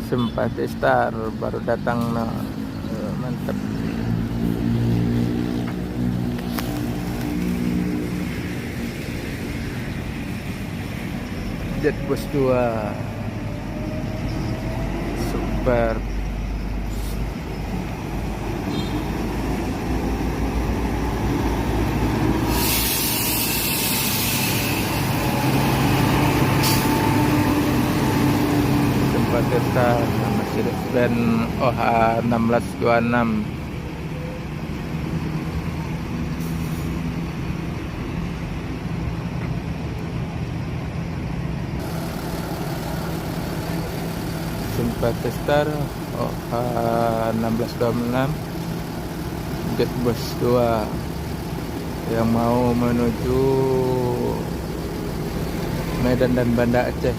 Simpati Star baru datang, nah. Mantap. Jetbus 2 super. Simpati Star Mercedes-Benz OH 1626. Simpati Star OH 1626 Jetbus 2 yang mau menuju Medan dan Banda Aceh.